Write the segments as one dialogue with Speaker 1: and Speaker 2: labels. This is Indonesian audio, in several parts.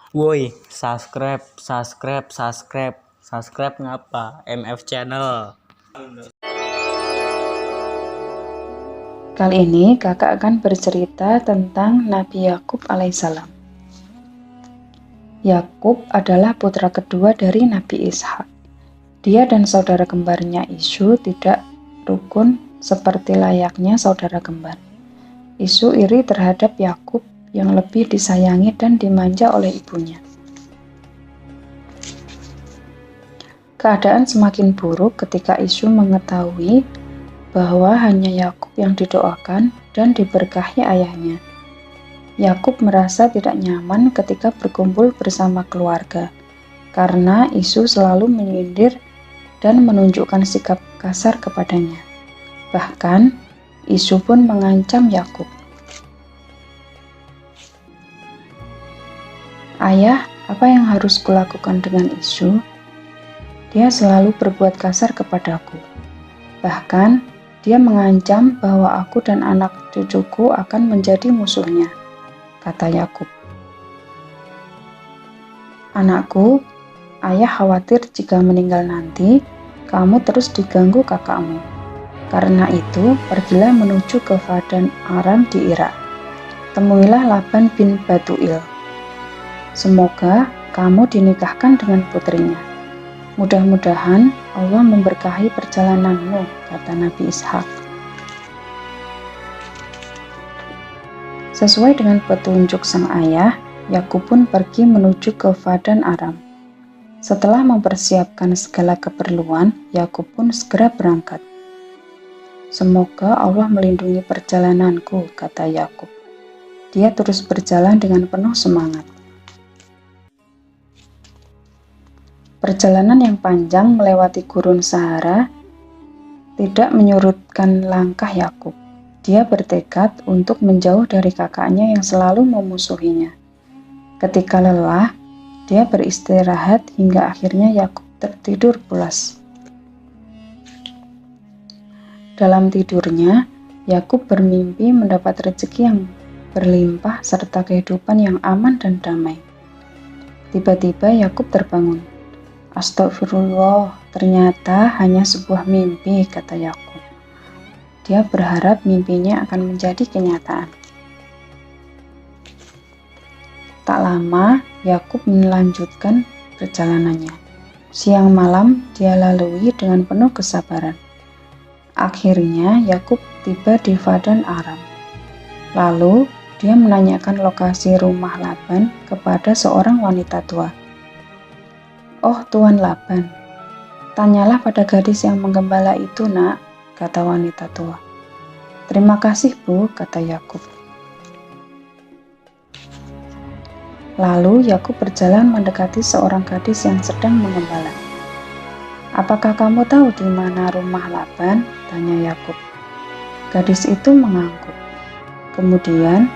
Speaker 1: Woi, subscribe ngapa? MF Channel.
Speaker 2: Kali ini kakak akan bercerita tentang Nabi Yakub alaihissalam. Yakub adalah putra kedua dari Nabi Ishak. Dia dan saudara kembarnya Isyu tidak rukun seperti layaknya saudara kembar. Isyu iri terhadap Yakub yang lebih disayangi dan dimanja oleh ibunya. Keadaan semakin buruk ketika Isyu mengetahui bahwa hanya Yakub yang didoakan dan diberkahi ayahnya. Yakub merasa tidak nyaman ketika berkumpul bersama keluarga, karena Isyu selalu menyindir dan menunjukkan sikap kasar kepadanya. Bahkan, Isyu pun mengancam Yakub. "Ayah, apa yang harus kulakukan dengan Isyu? Dia selalu berbuat kasar kepadaku. Bahkan, dia mengancam bahwa aku dan anak cucuku akan menjadi musuhnya," kata Yakub. "Anakku, ayah khawatir jika meninggal nanti, kamu terus diganggu kakakmu. Karena itu, pergilah menuju ke Padan Aram di Irak. Temuilah Laban bin Batuil. Semoga kamu dinikahkan dengan putrinya. Mudah-mudahan Allah memberkahi perjalananmu," kata Nabi Ishak. Sesuai dengan petunjuk sang ayah, Yakub pun pergi menuju ke Padan Aram. Setelah mempersiapkan segala keperluan, Yakub pun segera berangkat. "Semoga Allah melindungi perjalananku," kata Yakub. Dia terus berjalan dengan penuh semangat. Perjalanan yang panjang melewati gurun Sahara tidak menyurutkan langkah Yakub. Dia bertekad untuk menjauh dari kakaknya yang selalu memusuhinya. Ketika lelah, dia beristirahat hingga akhirnya Yakub tertidur pulas. Dalam tidurnya, Yakub bermimpi mendapat rezeki yang berlimpah serta kehidupan yang aman dan damai. Tiba-tiba Yakub terbangun. "Astagfirullah, ternyata hanya sebuah mimpi," kata Yakub. Dia berharap mimpinya akan menjadi kenyataan. Tak lama, Yakub melanjutkan perjalanannya. Siang malam dia lalui dengan penuh kesabaran. Akhirnya Yakub tiba di Padan Aram. Lalu dia menanyakan lokasi rumah Laban kepada seorang wanita tua. "Oh, Tuan Laban, tanyalah pada gadis yang menggembala itu, Nak," kata wanita tua. "Terima kasih, Bu," kata Yakub. Lalu Yakub berjalan mendekati seorang gadis yang sedang menggembala. "Apakah kamu tahu di mana rumah Laban?" tanya Yakub. Gadis itu mengangguk. Kemudian,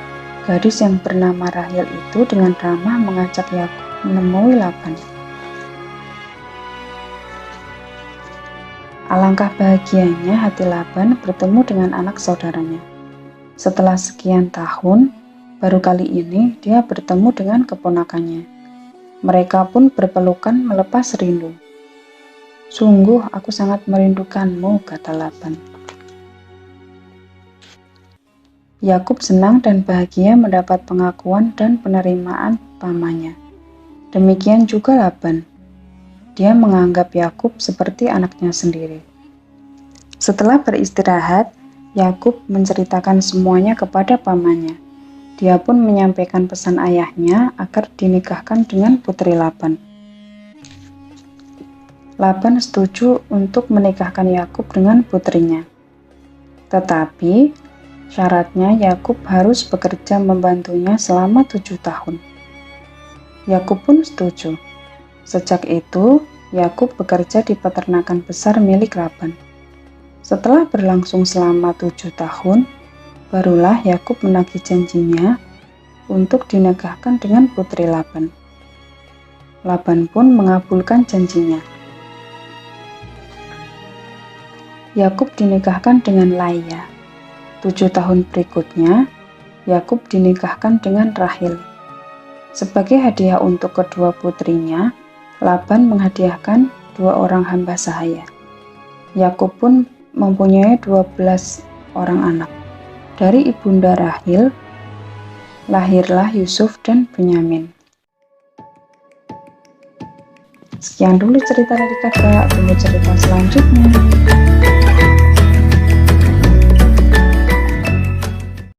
Speaker 2: gadis yang bernama Rahel itu dengan ramah mengajak Yakub menemui Laban. Alangkah bahagianya hati Laban bertemu dengan anak saudaranya. Setelah sekian tahun, baru kali ini dia bertemu dengan keponakannya. Mereka pun berpelukan melepas rindu. "Sungguh aku sangat merindukanmu," kata Laban. Yakub senang dan bahagia mendapat pengakuan dan penerimaan pamannya. Demikian juga Laban. Dia menganggap Yakub seperti anaknya sendiri. Setelah beristirahat, Yakub menceritakan semuanya kepada pamannya. Dia pun menyampaikan pesan ayahnya agar dinikahkan dengan putri Laban. Laban setuju untuk menikahkan Yakub dengan putrinya. Tetapi, syaratnya Yakub harus bekerja membantunya selama 7 tahun. Yakub pun setuju. Sejak itu, Yakub bekerja di peternakan besar milik Laban. Setelah berlangsung selama 7 tahun, barulah Yakub menagih janjinya untuk dinikahkan dengan putri Laban. Laban pun mengabulkan janjinya. Yakub dinikahkan dengan Laia. 7 tahun berikutnya, Yakub dinikahkan dengan Rahel. Sebagai hadiah untuk kedua putrinya, Laban menghadiahkan 2 orang hamba sahaya. Yakub pun mempunyai 12 orang anak. Dari ibunda Rahil, lahirlah Yusuf dan Benyamin. Sekian dulu cerita dari kakak, tunggu cerita selanjutnya.